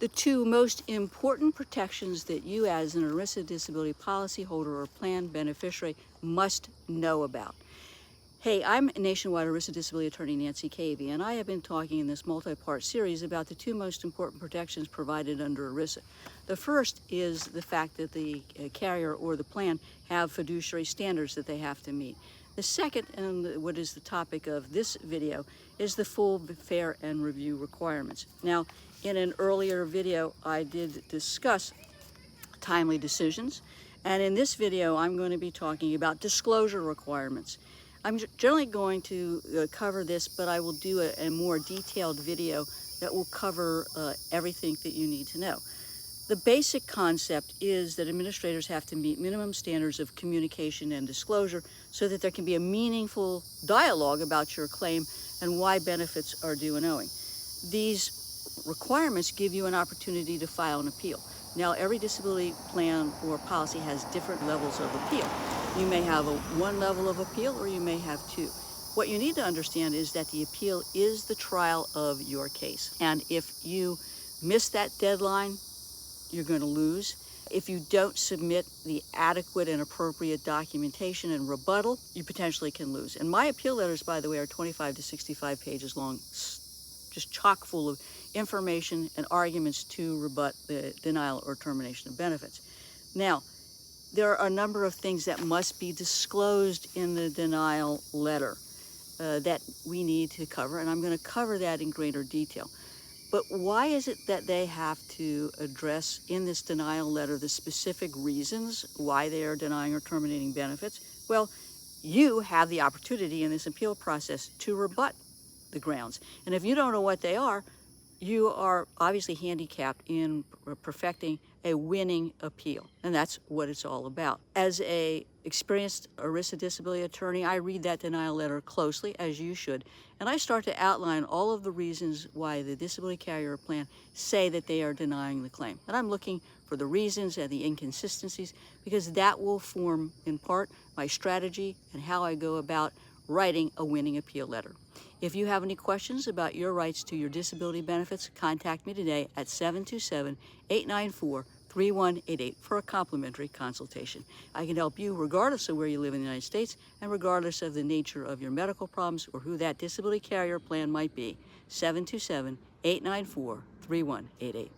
The two most important protections that you as an ERISA disability policyholder or plan beneficiary must know about. Hey, I'm nationwide ERISA disability attorney Nancy Cavey, and I have been talking in this multi-part series about the two most important protections provided under ERISA. The first is the fact that the carrier or the plan have fiduciary standards that they have to meet. The second, and what is the topic of this video, is the full, fair, and review requirements. Now, in an earlier video, I did discuss timely decisions, and in this video, I'm going to be talking about disclosure requirements. I'm generally going to cover this, but I will do a more detailed video that will cover everything that you need to know. The basic concept is that administrators have to meet minimum standards of communication and disclosure so that there can be a meaningful dialogue about your claim and why benefits are due and owing. These requirements give you an opportunity to file an appeal. Now, every disability plan or policy has different levels of appeal. You may have one level of appeal or you may have two. What you need to understand is that the appeal is the trial of your case. And if you miss that deadline, you're going to lose. If you don't submit the adequate and appropriate documentation and rebuttal, you potentially can lose. And my appeal letters, by the way, are 25 to 65 pages long, just chock full of information and arguments to rebut the denial or termination of benefits. Now, there are a number of things that must be disclosed in the denial letter that we need to cover, and I'm going to cover that in greater detail. But why is it that they have to address in this denial letter the specific reasons why they are denying or terminating benefits? Well, you have the opportunity in this appeal process to rebut the grounds. And if you don't know what they are, you are obviously handicapped in perfecting a winning appeal. And that's what it's all about. As an experienced ERISA disability attorney, I read that denial letter closely, as you should, and I start to outline all of the reasons why the disability carrier plan say that they are denying the claim. And I'm looking for the reasons and the inconsistencies, because that will form, in part, my strategy and how I go about writing a winning appeal letter. If you have any questions about your rights to your disability benefits, contact me today at 727-894-3188 for a complimentary consultation. I can help you regardless of where you live in the United States and regardless of the nature of your medical problems or who that disability carrier plan might be. 727-894-3188.